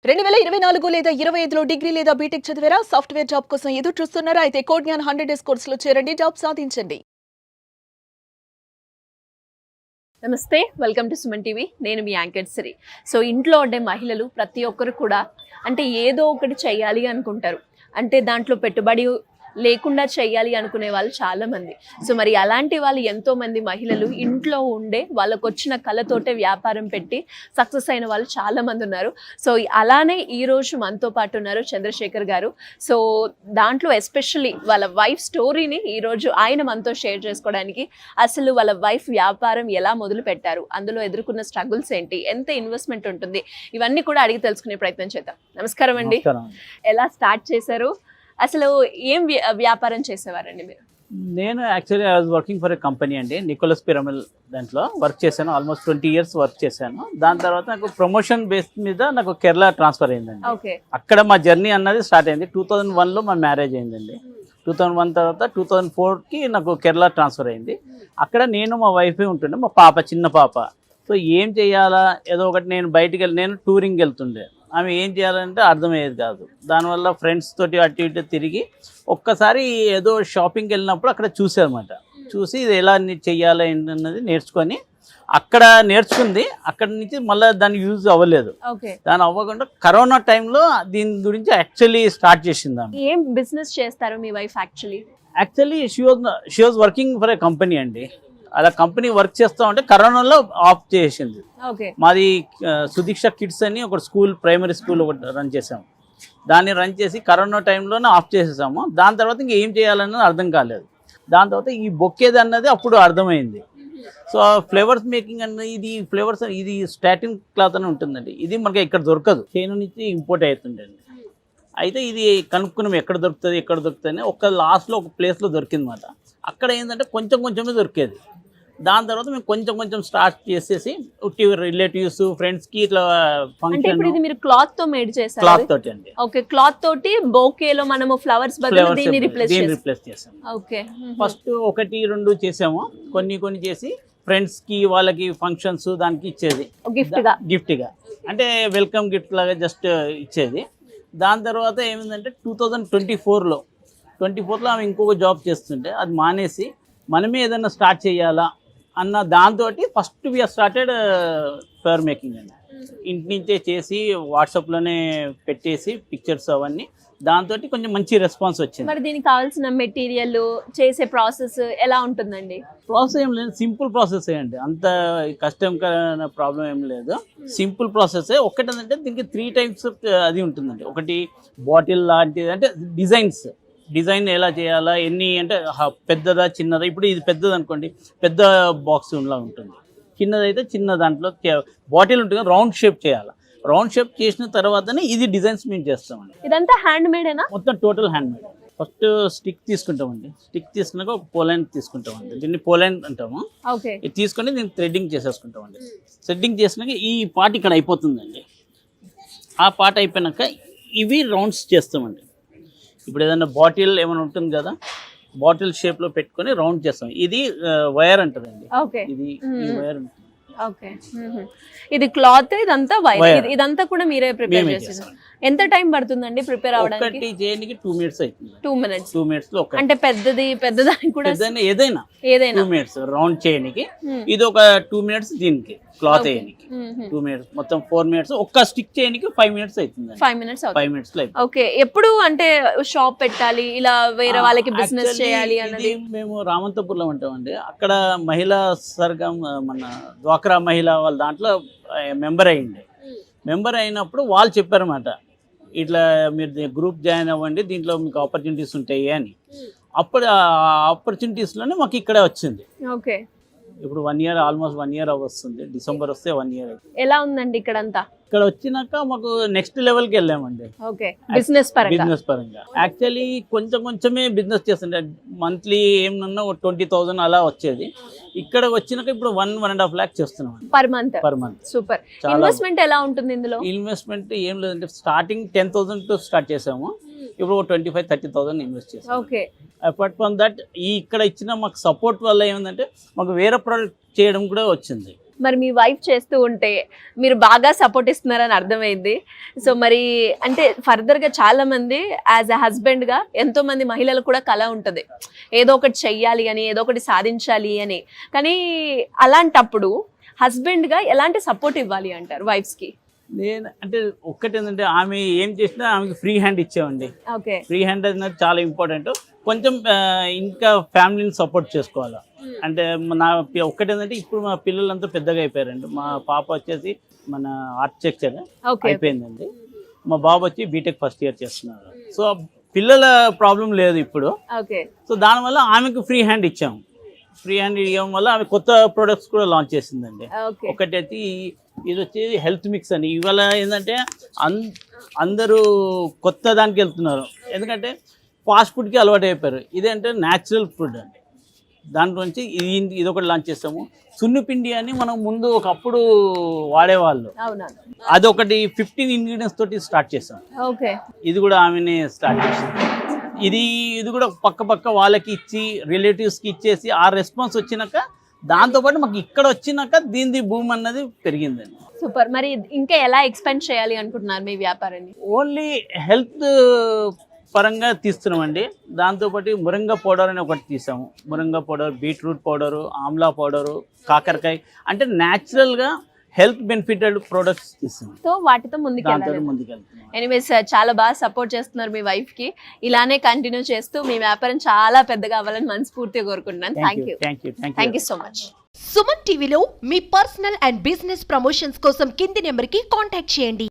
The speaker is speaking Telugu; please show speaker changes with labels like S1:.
S1: 2024 లేదా 25లో డిగ్రీ లేదా బీటెక్ చదివారా? సాఫ్ట్వేర్ జాబ్ కోసం ఎదురు చూస్తున్నారా? అయితే కోడ్ జ్ఞాన్ 100 డేస్ కోర్సులో చేరండి, జాబ్ సాధించండి. నమస్తే, వెల్కమ్ టు సుమన్ టీవీ. నేను మీ యాంకర్ సిరి. సో ఇంట్లో ఉండే మహిళలు ప్రతి ఒక్కరు కూడా అంటే ఏదో ఒకటి చేయాలి అనుకుంటారు. అంటే దాంట్లో పెట్టుబడి లేకుండా చేయాలి అనుకునే వాళ్ళు చాలా మంది. సో మరి అలాంటి వాళ్ళు ఎంతో మంది మహిళలు ఇంట్లో ఉండే వాళ్ళకు వచ్చిన కళతోటే వ్యాపారం పెట్టి సక్సెస్ అయిన వాళ్ళు చాలా మంది ఉన్నారు. సో అలానే ఈ రోజు మనతో పాటు ఉన్నారు చంద్రశేఖర్ గారు. సో దాంట్లో ఎస్పెషల్లీ వాళ్ళ వైఫ్ స్టోరీని ఈరోజు ఆయన మనతో షేర్ చేసుకోవడానికి, అసలు వాళ్ళ వైఫ్ వ్యాపారం ఎలా మొదలు పెట్టారు, అందులో ఎదుర్కొన్న స్ట్రగుల్స్ ఏంటి, ఎంత ఇన్వెస్ట్మెంట్ ఉంటుంది, ఇవన్నీ కూడా అడిగి తెలుసుకునే ప్రయత్నం చేద్దాం. నమస్కారం అండి. ఎలా స్టార్ట్ చేశారు, అసలు ఏం వ్యాపారం చేసేవారండి మీరు?
S2: నేను actually I was working for a company అండి, నికోలస్ పిరమిల్. దాంట్లో వర్క్ చేశాను, ఆల్మోస్ట్ 20 years వర్క్ చేశాను. దాని తర్వాత నాకు ప్రమోషన్ బేస్ మీద నాకు కేరళ ట్రాన్స్ఫర్ అయిందండి. అక్కడ మా జర్నీ అన్నది స్టార్ట్ అయింది. 2001లో మా మ్యారేజ్ అయిందండి. 2001 తర్వాత 2004కి నాకు కేరళ ట్రాన్స్ఫర్ అయింది. అక్కడ నేను మా వైఫే ఉంటుండే, మా పాప చిన్న పాప. సో ఏం చేయాలా, ఏదో ఒకటి నేను బయటికి వెళ్ళి నేను టూరింగ్కి వెళ్తుండే, ఆమె ఏం చేయాలంటే అర్థమయ్యేది కాదు. దానివల్ల ఫ్రెండ్స్ తోటి అటు ఇటు తిరిగి ఒక్కసారి ఏదో షాపింగ్కి వెళ్ళినప్పుడు అక్కడ చూసారన్నమాట. చూసి ఇది ఎలా చెయ్యాలి అన్నది నేర్చుకొని అక్కడ నేర్చుకుంది. అక్కడ నుంచి మళ్ళీ దాన్ని యూజ్ అవ్వలేదు. దాని అవ్వకుండా కరోనా టైంలో దీని గురించి యాక్చువల్లీ స్టార్ట్ చేసింది. ఆమె
S1: ఏం బిజినెస్ చేస్తారు మీ wife?
S2: Actually she was working for a company అండి. అలా కంపెనీ వర్క్ చేస్తూ ఉంటే కరోనాలో ఆఫ్ చేసింది. మాది సుదీక్ష కిడ్స్ అని ఒక స్కూల్, ప్రైమరీ స్కూల్ ఒకటి రన్ చేసాము. దాన్ని రన్ చేసి కరోనా టైంలోనే ఆఫ్ చేసేసాము. దాని తర్వాత ఇంక ఏం చేయాలన్నది అర్థం కాలేదు. దాని తర్వాత ఈ బొక్కేది అన్నది అప్పుడు అర్థమైంది. సో ఫ్లేవర్స్ మేకింగ్ అన్నది, ఇది ఫ్లేవర్స్ ఇది స్టాటిన్ క్లాత్ అని ఉంటుందండి. ఇది మనకి ఇక్కడ దొరకదు, చైనా నుంచి ఇంపోర్ట్ అవుతుందండి. అయితే ఇది కనుక్కున్నాం ఎక్కడ దొరుకుతుంది అని. ఒక లాస్ట్లో ఒక ప్లేస్లో దొరికిందన్నమాట. అక్కడ ఏంటంటే కొంచెమే దొరికేది. దాని తర్వాత మేము కొంచెం స్టార్ట్ చేసేసి రిలేటివ్స్, ఫ్రెండ్స్కి ఇట్లా ఫంక్షన్.
S1: మీరు క్లాత్ తో మేడ్ చేశారు?
S2: క్లాత్ తోటి అండి.
S1: ఓకే, క్లాత్ తోటి బౌకేలో మనము ఫ్లవర్స్ బదులు దీన్ని రిప్లేస్
S2: చేసాం.
S1: ఓకే,
S2: ఫస్ట్ 1-2 చేసాము. కొన్ని చేసి ఫ్రెండ్స్కి వాళ్ళకి ఫంక్షన్స్ దానికి ఇచ్చేది గిఫ్ట్ గా, అంటే వెల్కమ్ గిఫ్ట్ లాగా జస్ట్ ఇచ్చేది. దాని తర్వాత ఏమైందంటే 2024లో ఆమె ఇంకొక జాబ్ చేస్తుంటే అది మానేసి మనమే ఏదైనా స్టార్ట్ చేయాలా అన్న దాంతో first we started flower making అండి. ఇంటి నుంచే చేసి వాట్సాప్లోనే పెట్టేసి పిక్చర్స్ అవన్నీ, దాంతో కొంచెం మంచి రెస్పాన్స్ వచ్చింది.
S1: మరి దీనికి కావాల్సిన మెటీరియల్, చేసే ప్రాసెస్ ఎలా ఉంటుందండి?
S2: ప్రాసెస్ ఏం లేదు, సింపుల్ ప్రాసెస్ అండి. అంత కష్టంకరమైన ప్రాబ్లం ఏం లేదు, సింపుల్ ప్రాసెస్. ఒకటి ఏంటంటే దీనికి 3 types అది ఉంటుందండి. ఒకటి బాటిల్ లాంటిది, అంటే డిజైన్ ఎలా చేయాలా, ఎన్ని అంటే పెద్దదా చిన్నదా. ఇప్పుడు ఇది పెద్దది అనుకోండి, పెద్ద బాక్స్ లా ఉంటుంది. చిన్నదైతే చిన్న దాంట్లో బాటిల్ ఉంటుంది, రౌండ్ షేప్ చేయాలి. రౌండ్ షేప్ చేసిన తర్వాతనే ఇది డిజైన్స్ మేము చేస్తామండి.
S1: ఇదంతా హ్యాండ్ మేడేనా?
S2: మొత్తం total hand made. First stick తీసుకుంటామండి. స్టిక్ తీసుకున్నాక ఒక పోలైన్ తీసుకుంటామండి. దీన్ని పోలైన్ అంటాము. ఇది తీసుకొని దీన్ని థ్రెడ్డింగ్ చేసేసుకుంటామండి. థ్రెడ్డింగ్ చేసినాక ఈ పార్ట్ ఇక్కడ అయిపోతుందండి. ఆ పార్ట్ అయిపోయినాక ఇవి రౌండ్స్ చేస్తామండి. ఇప్పుడు ఏదైనా బాటిల్ ఏమైనా ఉంటుంది కదా, బాటిల్ షేప్ లో పెట్టుకొని రౌండ్ చేస్తాం. ఇది వైర్ అంటారండి. ఇది వైర్.
S1: ఇది క్లాత్, ఇదంతా వైర్. ఇదంతా కూడా మీరే ప్రిపేర్ చేస్తారు? ఎంత టైం పడుతుందండి ప్రిపేర్ అవడానికి?
S2: 2 minutes అవుతుంది.
S1: 2 minutes.
S2: 2 minutes లో
S1: అంటే పెద్దదానికి కూడా
S2: ఏదైనా 2 minutes రౌండ్ చేయడానికి. ఇది ఒక 2 minutes దీనికి క్లాత్ వేయడానికి. 2 minutes, మొత్తం 4 minutes. ఒక్క స్టిక్ చేయడానికి 5 minutes అవుతుంది.
S1: 5 minutes.
S2: 5 minutes లో.
S1: ఓకే, ఎప్పుడు అంటే షాప్ పెట్టాలి, ఇలా వేరే వాళ్ళకి బిజినెస్ చేయాలి అన్నది?
S2: మేము రామంతపూర్లో ఉంటామండి. అక్కడ మహిళా సర్గం, మన డ్వాక్రా మహిళ వాళ్ళ దాంట్లో మెంబర్ అయినప్పుడు వాళ్ళు చెప్పారన్నమాట, ఇట్లా మీరు గ్రూప్ జాయిన్ అవ్వండి, దీంట్లో మీకు ఆపర్చునిటీస్ ఉంటాయి అని. అప్పుడు ఆ ఆపర్చునిటీస్లోనే మాకు ఇక్కడే వచ్చింది.
S1: ఓకే,
S2: ఇప్పుడు 1 year, ఆల్మోస్ట్ 1 year వస్తుంది. డిసెంబర్ వస్తే 1 year.
S1: ఎలా ఉందండి ఇక్కడంతా?
S2: ఇక్కడ వచ్చినాక మాకు నెక్స్ట్ లెవెల్కి వెళ్ళామండి.
S1: బిజినెస్ పరంగా
S2: యాక్చువల్లీ కొంచెమే బిజినెస్ చేస్తుండే. మంత్లీ ఏమన్నా 20,000 అలా వచ్చేది. ఇక్కడ వచ్చినాక ఇప్పుడు 1.5 lakh చేస్తున్నాం
S1: పర్ మంత్. సూపర్. ఇన్వెస్ట్మెంట్ ఎలా ఉంటుంది ఇందులో?
S2: ఇన్వెస్ట్మెంట్ ఏం లేదంటే స్టార్టింగ్ 10,000 తో స్టార్ట్ చేసాము. ఇప్పుడు 25,000-30,000 ఇన్వెస్ట్ చేసాం.
S1: ఓకే.
S2: అపార్ట్ ఫ్రమ్ దట్ ఇక్కడ ఇచ్చిన మాకు సపోర్ట్ వల్ల ఏమందంటే మాకు వేరే ప్రోడక్ట్ చేయడం కూడా వచ్చింది.
S1: మరి మీ వైఫ్ చేస్తూ ఉంటే మీరు బాగా సపోర్ట్ ఇస్తున్నారని అర్థమైంది. సో మరి అంటే ఫర్దర్గా చాలా మంది యాజ్ ఎ హస్బెండ్గా ఎంతో మంది మహిళలు కూడా కల ఉంటుంది, ఏదో ఒకటి చెయ్యాలి అని, ఏదో ఒకటి సాధించాలి అని. కానీ అలాంటప్పుడు హస్బెండ్గా ఎలాంటి సపోర్ట్ ఇవ్వాలి అంటారు వైఫ్స్కి?
S2: నేను అంటే ఒక్కటి ఏంటంటే ఆమె ఏం చేసినా ఆమెకి ఫ్రీ హ్యాండ్ ఇచ్చామండి.
S1: ఓకే,
S2: ఫ్రీ హ్యాండ్ అనేది చాలా ఇంపార్టెంట్. కొంచెం ఇంకా ఫ్యామిలీని సపోర్ట్ చేసుకోవాలి. అంటే నా ఒక్కటి ఏంటంటే ఇప్పుడు మా పిల్లలంతా పెద్దగా అయిపోయారండి. మా పాప వచ్చేసి మన ఆర్కిటెక్చర్ అయిపోయిందండి, మా బాబు వచ్చి బీటెక్ ఫస్ట్ ఇయర్ చేస్తున్నారు. సో పిల్లల ప్రాబ్లం లేదు ఇప్పుడు.
S1: ఓకే,
S2: సో దానివల్ల ఆమెకు ఫ్రీ హ్యాండ్ ఇచ్చాము. ఫ్రీ హ్యాండ్ ఇవ్వడం వల్ల ఆమె కొత్త ప్రొడక్ట్స్ కూడా లాంచ్ చేసిందండి. ఒకటి వచ్చి ఇది వచ్చేది హెల్త్ మిక్స్ అని. ఇవాళ ఏంటంటే అందరూ కొత్త దానికి వెళ్తున్నారు, ఎందుకంటే ఫాస్ట్ ఫుడ్కి అలవాటు అయిపోయారు. ఇదేంటే న్యాచురల్ ఫుడ్ అండి. దాంట్లో నుంచి ఇది ఒకటి లాంచ్ చేస్తాము. సున్నిపిండి అని మనం ముందు ఒకప్పుడు వాడేవాళ్ళు, అదొకటి 15 ఇంగ్రీడియంట్స్ తోటి స్టార్ట్ చేసాం.
S1: ఓకే,
S2: ఇది కూడా ఆమెనే స్టార్ట్ చేసాం. ఇది కూడా పక్క వాళ్ళకి ఇచ్చి రిలేటివ్స్కి ఇచ్చేసి ఆ రెస్పాన్స్ వచ్చినాక దాంతోపాటు మాకు ఇక్కడ వచ్చినాక దీని భూమి అన్నది పెరిగిందండి.
S1: సూపర్. మరి ఇంకా ఎలా ఎక్స్పెండ్ చేయాలి అనుకుంటున్నారు మీ వ్యాపారాన్ని?
S2: ఓన్లీ హెల్త్ పరంగా తీస్తున్నామండి. దాంతోపాటు మురంగా పౌడర్ అని ఒకటి తీసాము. మురంగా powder, beetroot powder, amla powder, కాకరకాయ, అంటే న్యాచురల్గా హెల్త్ బెనిఫిటెడ్ ప్రొడక్ట్స్ తీస్తున్నాం.
S1: సో వాటితో ముందుకెళ్తున్నాం. ఎనీవేస్, చాలా బాగా సపోర్ట్ చేస్తున్నారు మీ వైఫ్ కి. ఇలానే కంటిన్యూ చేస్తూ మీ వ్యాపారం చాలా పెద్దగా అవ్వాలని మనస్ఫూర్తిగా కోరుకుంటున్నాను. Thank you so much.
S3: Suman టీవీలో మీ పర్సనల్ అండ్ బిజినెస్ ప్రమోషన్స్ కోసం కింది నెంబర్కి కాంటాక్ట్ చేయండి.